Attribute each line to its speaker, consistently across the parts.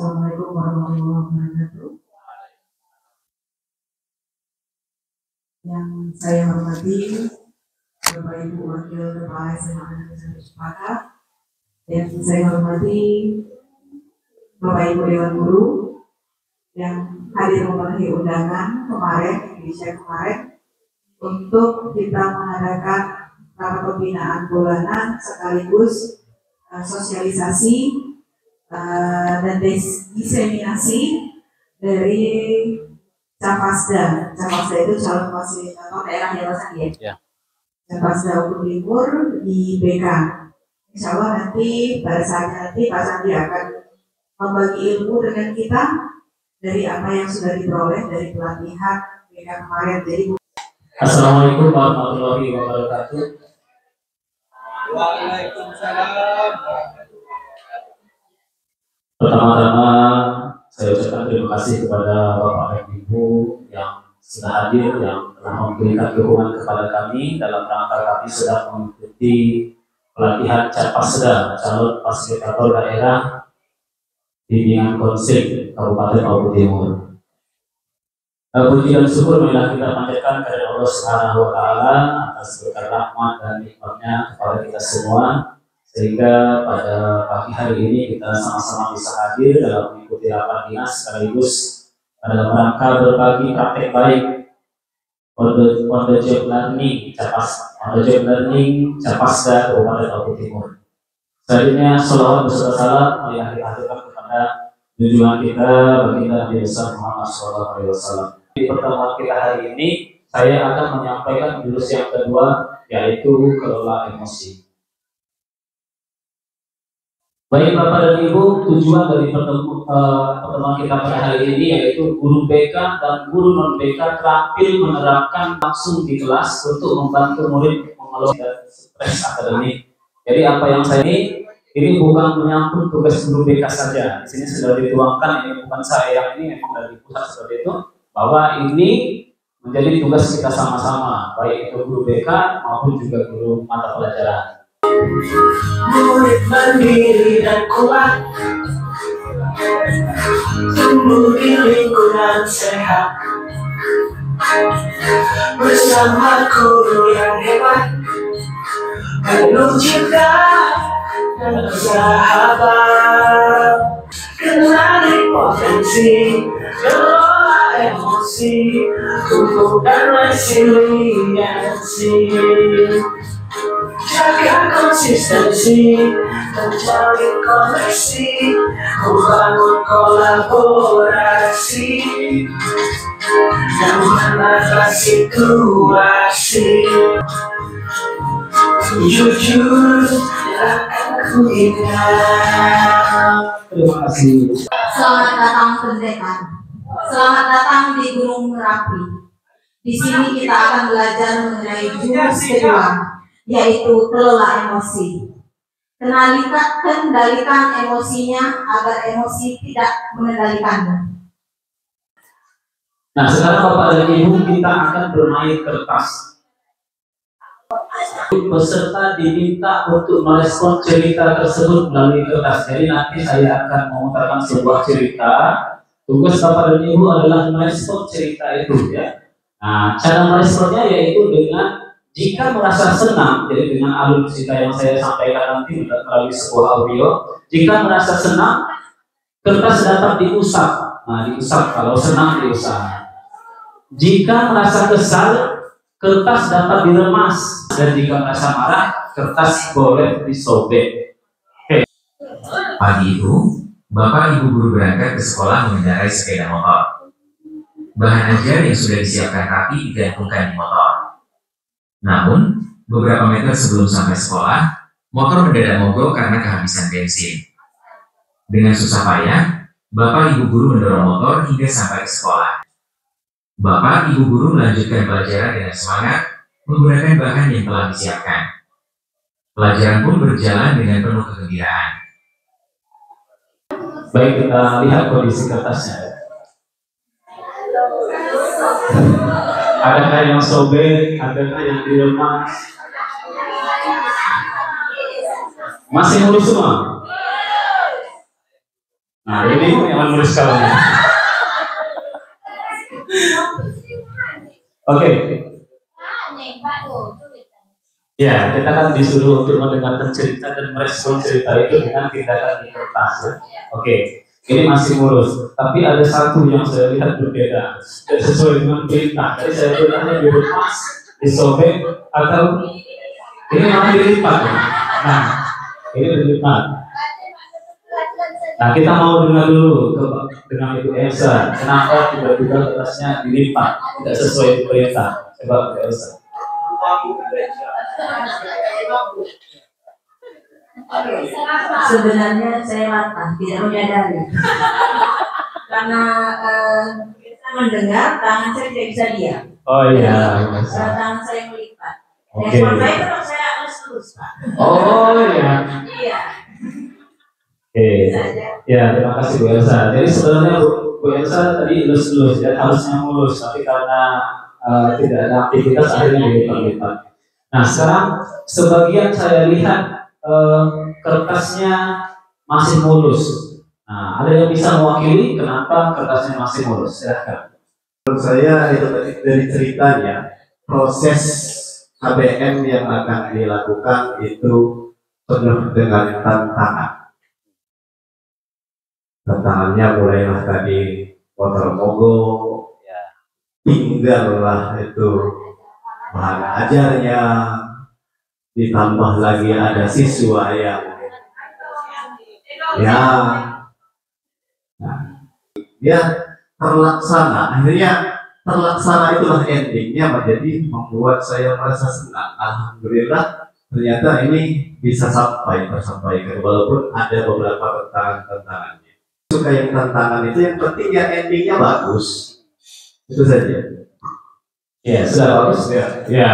Speaker 1: Assalamualaikum warahmatullahi wabarakatuh. Yang saya hormati Bapak Ibu Wakil Kepala SMA Negeri Sepakat, yang saya hormati Bapak Ibu Dewan Guru yang hadir memenuhi undangan kemarin untuk kita mengadakan rapat pembinaan bulanan sekaligus sosialisasi dan diseminasi dari Capasda. Capasda itu calon fasilitator daerah ya Mas Andi ya. Capasda Ubud Timur di BK. Insya Allah nanti pada saatnya nanti Pak Sandi akan membagi ilmu dengan kita dari apa yang sudah diperoleh dari pelatihan BK kemarin. Jadi
Speaker 2: Assalamualaikum warahmatullahi wabarakatuh.
Speaker 3: Waalaikumsalam.
Speaker 2: Pertama-tama saya ucapkan terima kasih kepada Bapak dan Ibu yang sudah hadir, yang telah memberikan dukungan kepada kami dalam rangka kami sedang mengikuti pelatihan Capasda, calon fasilitator daerah bimbingan konseling Kabupaten Ubud Timur. Puji dan syukur marilah kita panjatkan kepada Allah Subhanahu wa Ta'ala atas berkat rahmat dan nikmatnya kepada kita semua, sehingga pada pagi hari ini kita sama-sama bisa hadir dalam mengikuti rapat dinas sekaligus dalam rangka berbagi praktek baik on the job learning Capasda Kabupaten Ubud Timur. Selanjutnya salawat beserta salam marilah kita haturkan kepada junjungan kita baginda Nabi besar Muhammad SAW. Di pertemuan kita hari ini saya akan menyampaikan jurus yang kedua, yaitu kelola emosi. Baik Bapak dan Ibu, tujuan dari pertemuan kita pada hari ini yaitu guru BK dan guru non BK terampil menerapkan langsung di kelas untuk membantu murid mengelola stres akademik. Jadi apa yang saya ini bukan menyangkut tugas guru BK saja. Di sini sudah dituangkan, ini bukan saya, ini memang dari pusat seperti itu, bahwa ini menjadi tugas kita sama-sama, baik itu guru BK maupun juga guru mata pelajaran.
Speaker 4: Murid mandiri dan kuat, tumbuh di lingkungan sehat, bersama guru yang hebat, penuh cinta dan sahabat. Kenali potensi, kelola emosi, tumbuh dan resiliensi. Jaga konsistensi, menjalin koneksi, membangun kolaborasi, dan menata situasi. Jujur akan ku ingat.
Speaker 2: Terima kasih.
Speaker 1: selamat datang pendekan. Selamat datang di Gunung Merapi. Di sini kita akan belajar mengenai jurus kedua, yaitu kelola emosi. Kendalikan emosinya agar emosi tidak mengendalikanmu.
Speaker 2: Nah, sekarang Bapak dan Ibu kita akan bermain kertas. Peserta diminta untuk merespon cerita tersebut melalui kertas. Jadi nanti saya akan memutarkan sebuah cerita. Tugas Bapak dan Ibu adalah merespon cerita itu, ya. Nah, cara meresponnya yaitu dengan jika merasa senang, jadi dengan alur cerita yang saya sampaikan nanti melalui sebuah audio. Jika merasa senang, kertas dapat diusap. Nah, diusap, kalau senang diusap. Jika merasa kesal, kertas dapat diremas. Dan jika merasa marah, kertas boleh disobek. Oke.
Speaker 5: Pagi itu, Bapak Ibu guru berangkat ke sekolah mengendarai sepeda motor. Bahan ajar yang sudah disiapkan rapi digantungkan di motor. Namun, beberapa meter sebelum sampai sekolah, motor mendadak mogok karena kehabisan bensin. Dengan susah payah, Bapak Ibu guru mendorong motor hingga sampai ke sekolah. Bapak Ibu guru melanjutkan pelajaran dengan semangat menggunakan bahan yang telah disiapkan. Pelajaran pun berjalan dengan penuh kegembiraan.
Speaker 2: Baik, kita lihat kondisi kertasnya. Adakah yang sobek, adakah yang diremas? Masih mulus semua? Nah, ini yang menulis kawannya. Oke. Ya, kita kan disuruh untuk mendengarkan cerita dan merespon cerita itu dengan tindakan di kertas. Ya. Oke, ini masih mulus. Tapi ada satu yang saya lihat berbeda. Sesuai dengan perintah. Jadi saya bertanya dilepas, disobek, atau ini malah dilipat. Ya? Nah, ini dilipat. Nah, kita mau dengar dulu dengan Ibu Elsa. Kenapa tiba-tiba kertasnya dilipat? Tidak sesuai perintah. Coba Ibu Elsa.
Speaker 1: Sebenarnya saya latah, tidak menyadari. Karena kita mendengar, tangan saya tidak bisa diam.
Speaker 2: Oh iya.
Speaker 1: Tangan saya melipat.
Speaker 2: Oke.
Speaker 1: Saya terus saya harus terus, Pak.
Speaker 2: Oh iya.
Speaker 1: Iya.
Speaker 2: Oke. Ya, terima kasih Bu Elsa. Jadi sebenarnya Bu Elsa tadi lulus ya, harusnya mulus, tapi karena tidak ada aktivitas akhirnya dilipat-lipat. Nah, sekarang sebagian saya lihat kertasnya masih mulus. Nah, ada yang bisa mewakili kenapa kertasnya masih mulus? Silahkan.
Speaker 3: Menurut saya itu tadi dari ceritanya, proses KBM yang akan dilakukan itu penuh dengan tantangan. Tantangannya mulailah tadi motor mogok, tinggallah itu bahan ajarnya, ditambah lagi ada siswa yang dia terlaksana, akhirnya terlaksana itulah endingnya menjadi membuat saya merasa senang. Alhamdulillah ternyata ini bisa tersampaikan walaupun ada beberapa tantangannya. Suka yang tantangan itu, yang penting ya endingnya bagus, itu saja.
Speaker 2: Ya, sudah bagus. Ya,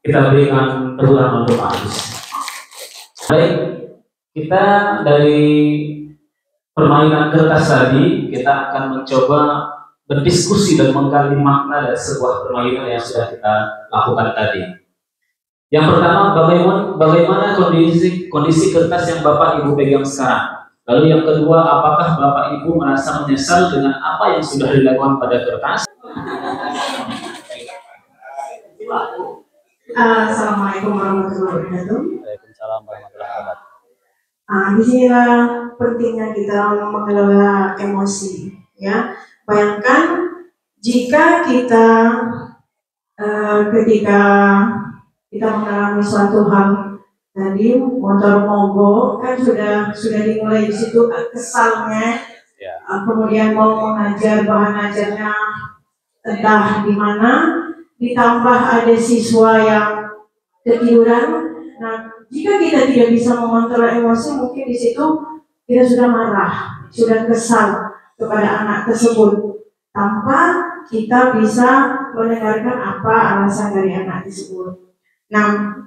Speaker 2: kita berikan teguran untuk bagus. Baik, kita dari permainan kertas tadi, kita akan mencoba berdiskusi dan menggali makna dari sebuah permainan yang sudah kita lakukan tadi. Yang pertama, bagaimana kondisi kertas yang Bapak Ibu pegang sekarang? Lalu yang kedua, apakah Bapak Ibu merasa menyesal dengan apa yang sudah dilakukan pada kertas?
Speaker 1: Assalamualaikum warahmatullahi wabarakatuh.
Speaker 6: Waalaikumsalam warahmatullahi wabarakatuh.
Speaker 1: Di sinilah pentingnya kita mengelola emosi. Ya, bayangkan jika kita ketika kita mengalami suatu hal tadi motor mogok, kan sudah dimulai di situ kesalnya. Kemudian mau mengajar, bahan ajarnya entah di mana, ditambah ada siswa yang ketiduran. Nah, jika kita tidak bisa mengontrol emosi, mungkin di situ kita sudah marah, sudah kesal kepada anak tersebut tanpa kita bisa mendengarkan apa alasan dari anak tersebut. Nah,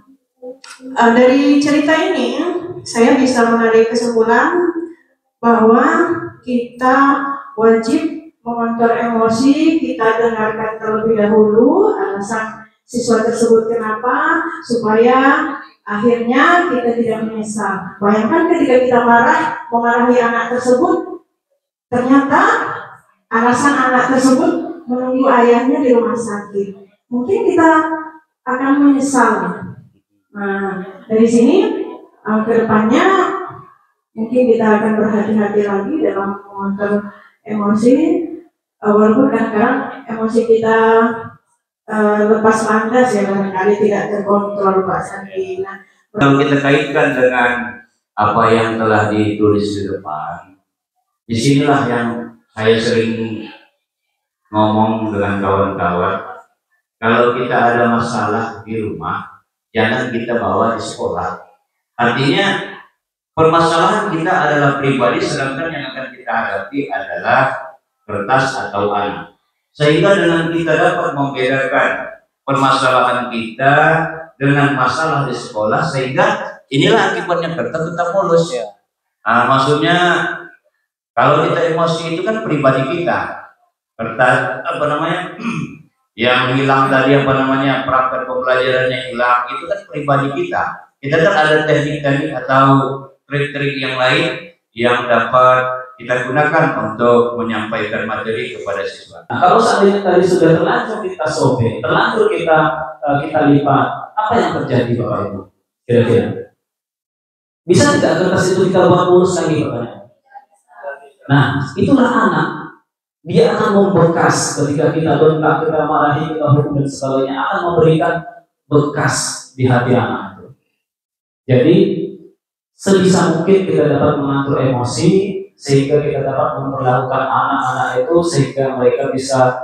Speaker 1: dari cerita ini saya bisa menarik kesimpulan bahwa kita wajib mengontrol emosi, kita dengarkan terlebih dahulu alasan siswa tersebut kenapa, supaya akhirnya kita tidak menyesal. Bayangkan ketika kita memarahi anak tersebut, ternyata alasan anak tersebut menunggu ayahnya di rumah sakit. Mungkin kita akan menyesal. Nah, dari sini ke depannya mungkin kita akan berhati-hati lagi dalam mengontrol emosi. Walaupun kadang-kadang emosi kita lepas landas ya, barangkali tidak terkontrol Pak Sandi.
Speaker 7: Kalau kita kaitkan dengan apa yang telah ditulis di depan, disinilah yang saya sering ngomong dengan kawan-kawan. Kalau kita ada masalah di rumah, jangan kita bawa di sekolah. Artinya permasalahan kita adalah pribadi, sedangkan yang akan kita hadapi adalah kertas atau anak. Sehingga dengan kita dapat membedakan permasalahan kita dengan masalah di sekolah, sehingga inilah akibatnya kertas tetap mulus. Nah, maksudnya kalau kita emosi itu kan pribadi kita. Kertas yang hilang tadi perangkat pembelajarannya hilang, itu kan pribadi kita. Kita kan ada teknik-teknik atau trik-trik yang lain yang dapat kita gunakan untuk menyampaikan materi kepada siswa.
Speaker 2: Nah, kalau seandainya tadi sudah terlanjur kita sobek, terlanjur kita lipat, apa yang terjadi Bapak Ibu? Kira-kira bisa tidak kertas itu kita buat mulus lagi Bapak? Nah, itulah anak. Dia akan membekas ketika kita bentak, kita marahi, kita hukum dan sebagainya, akan memberikan bekas di hati anak itu. Jadi sebisa mungkin kita dapat mengatur emosi sehingga kita dapat memperlakukan anak-anak itu sehingga mereka bisa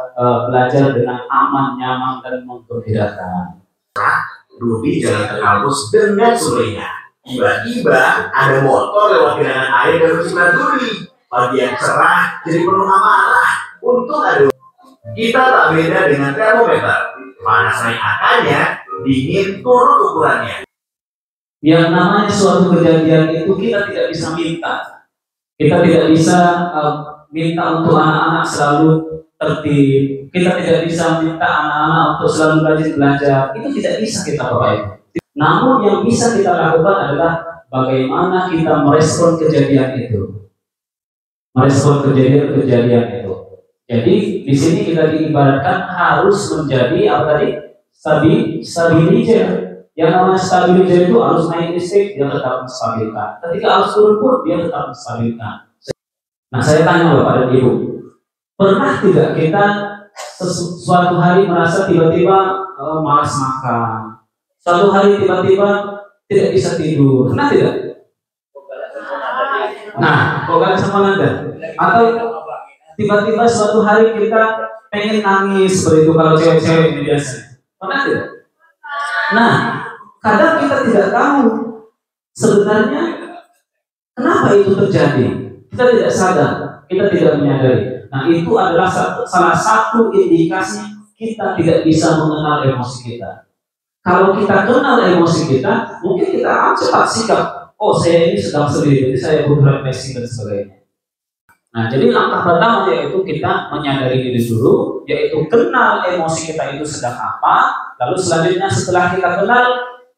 Speaker 2: belajar dengan aman, nyaman dan memperkirakan.
Speaker 3: Rudi jalan ke kampus dengan sorenya. Tiba-tiba ada motor lewat genangan air dan bersinar Rudi. Pagi yang cerah jadi penuh amarah. Untung ada. Kita tak beda dengan termometer. Panas naik angkanya, dingin turun ukurannya.
Speaker 2: Yang namanya suatu kejadian itu kita tidak bisa minta. Kita tidak bisa minta untuk anak-anak selalu tertib. Kita tidak bisa minta anak-anak untuk selalu rajin belajar. Itu tidak bisa kita Bapak Ibu. Namun yang bisa kita lakukan adalah bagaimana kita merespon kejadian itu. Merespon kejadian itu. Jadi di sini kita diibaratkan harus menjadi apa tadi? Stabilizer. Yang namanya stabilizer itu harus naik listrik, dia tetap menstabilkan. Ketika harus turun pun dia tetap menstabilkan. Nah, saya tanya Bapak dan Ibu, pernah tidak kita suatu hari merasa tiba-tiba malas makan, suatu hari tiba-tiba tidak bisa tidur, pernah tidak? Nah, kok sama Nanda? Atau tiba-tiba suatu hari kita pengen nangis seperti itu kalau cewek-cewek ini biasa, pernah tidak? Nah, kadang kita tidak tahu sebenarnya kenapa itu terjadi. Kita tidak sadar, kita tidak menyadari. Nah, itu adalah salah satu indikasi kita tidak bisa mengenal emosi kita. Kalau kita kenal emosi kita, mungkin kita akan cepat sikap. Oh, saya ini sedang sedih, jadi saya butuh refleksi dan sebagainya. Nah, jadi langkah pertama yaitu kita menyadari diri dulu, yaitu kenal emosi kita itu sedang apa. Lalu selanjutnya setelah kita kenal,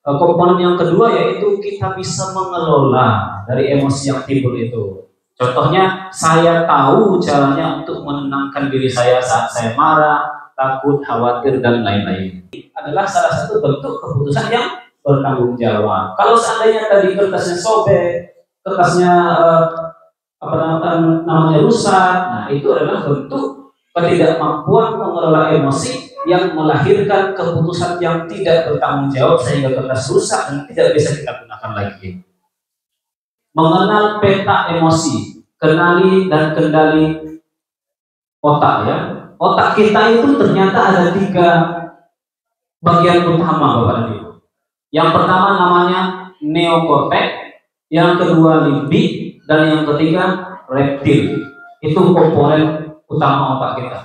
Speaker 2: komponen yang kedua yaitu kita bisa mengelola dari emosi yang timbul itu. Contohnya, saya tahu caranya untuk menenangkan diri saya saat saya marah, takut, khawatir, dan lain-lain. Adalah salah satu bentuk keputusan yang bertanggung jawab. Kalau seandainya tadi kertasnya sobek, kertasnya namanya rusak, nah itu adalah bentuk ketidakmampuan mengelola emosi yang melahirkan keputusan yang tidak bertanggung jawab sehingga kertas rusak dan tidak bisa kita gunakan lagi. Mengenal peta emosi, kenali dan kendali otak ya. Otak kita itu ternyata ada 3 bagian utama Bapak dan Ibu. Yang pertama namanya neokorteks, yang kedua limbik, dan yang ketiga reptil. Itu komponen utama otak kita.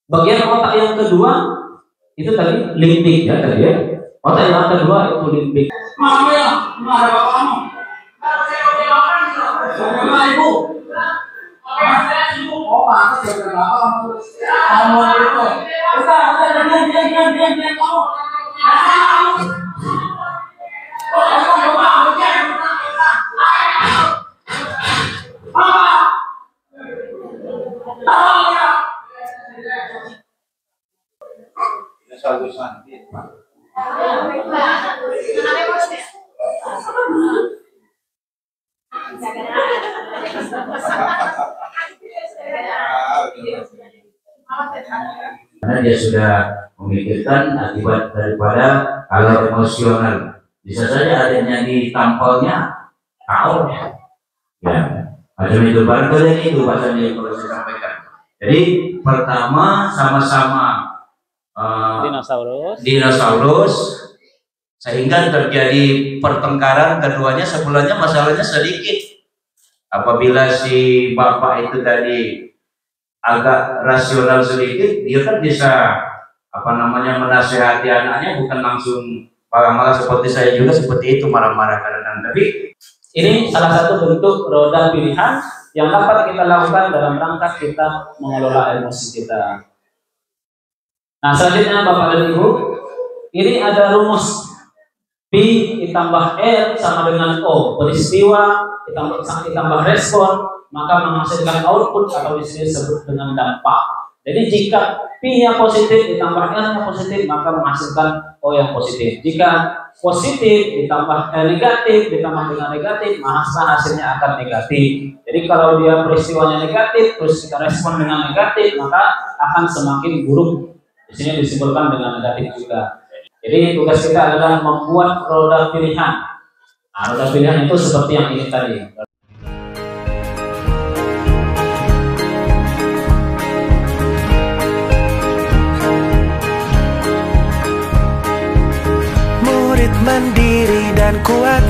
Speaker 2: Bagian otak yang kedua itu tadi limbik ya tadi ya. Otak yang kedua itu limbik. Mana ya? Mana bapakmu? Mana ibu? Oh, pantas ya kenapa? Kamu itu. Udah, diam kamu.
Speaker 7: Karena dia sudah memikirkan akibat daripada kalau emosional. Bisa saja adanya di tampalnya tahu ya macam itu barangkali itu bahasanya yang perlu saya sampaikan. Jadi pertama sama-sama dinosaurus sehingga terjadi pertengkaran, keduanya sebenarnya masalahnya sedikit. Apabila si bapak itu tadi agak rasional sedikit, dia kan bisa menasehati anaknya, bukan langsung malah seperti saya juga seperti itu marah-marah kadang. Tapi
Speaker 2: ini salah satu bentuk roda pilihan yang dapat kita lakukan dalam rangka kita mengelola emosi kita. Nah, selanjutnya Bapak dan Ibu, ini ada rumus P ditambah R sama dengan O, peristiwa ditambah respon maka menghasilkan output atau di sini disebut dengan dampak. Jadi jika P-nya positif ditambah L-nya positif, maka menghasilkan O yang positif. Jika positif ditambah negatif ditambah dengan negatif, maka hasilnya akan negatif. Jadi kalau dia peristiwanya negatif terus kita respon dengan negatif, maka akan semakin buruk. Di sini disimpulkan dengan negatif juga. Jadi tugas kita adalah membuat roda pilihan. Nah, roda pilihan itu seperti yang ini tadi.
Speaker 4: Mandiri dan kuat,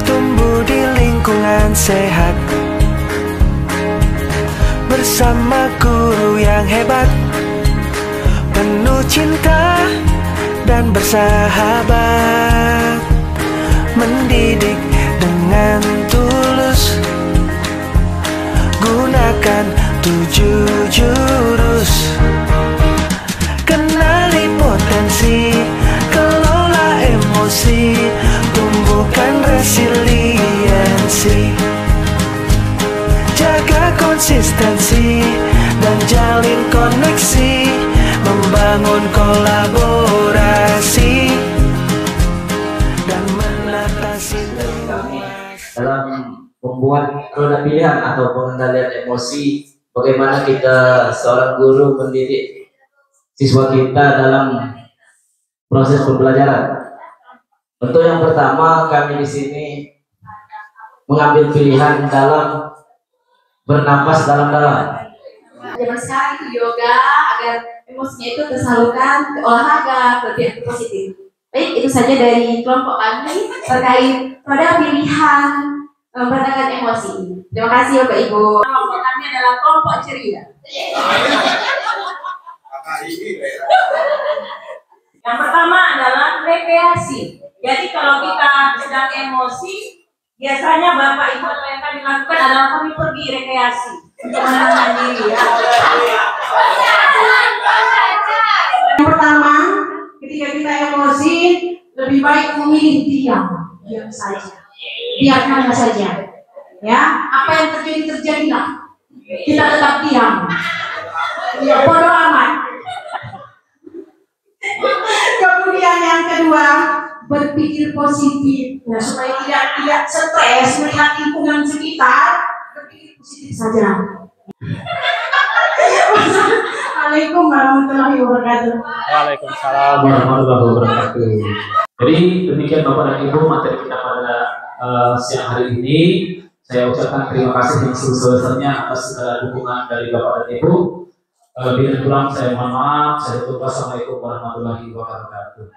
Speaker 4: tumbuh di lingkungan sehat, bersama guru yang hebat, penuh cinta dan bersahabat, mendidik dengan tulus, gunakan 7 jurus. Kenali potensi, kelola emosi, tumbuhkan resiliensi, jaga konsistensi dan jalin koneksi, membangun kolaborasi dan menata situasi.
Speaker 8: Dalam membuat roda pilihan atau pengendalian emosi, bagaimana kita seorang guru mendidik siswa kita dalam proses pembelajaran. Untuk yang pertama, kami di sini mengambil pilihan dalam bernapas dalam-dalam.
Speaker 1: Zaman sekarang itu yoga agar emosinya itu tersalurkan ke olahraga, ke pihak positif. Baik, itu saja dari kelompok kami terkait roda pilihan meredakan emosi. Terima kasih Bapak Ibu. Kelompok kami adalah kelompok ceria.
Speaker 9: Yang pertama adalah rekreasi. Jadi kalau kita sedang emosi, biasanya Bapak Ibu atau yang kami lakukan adalah kami pergi rekreasi untuk menenangkan diri ya.
Speaker 1: Yang pertama, ketika kita emosi, lebih baik memilih diam saja. Biarkan saja. Ya, apa yang terjadi terjadilah. Kita tetap diam. Ya, bodoh amat. Kemudian yang kedua, berpikir positif, ya, supaya tidak stres melihat lingkungan sekitar. Berpikir positif saja. Assalamualaikum warahmatullahi wabarakatuh.
Speaker 2: Waalaikumsalam warahmatullahi wabarakatuh. Jadi demikian Bapak dan Ibu materi kita pada siang hari ini. Saya ucapkan terima kasih yang sebesar-besarnya atas segala dukungan dari Bapak dan Ibu. Bila kurang saya mohon maaf. Saya tutup. Wassalamualaikum warahmatullahi wabarakatuh.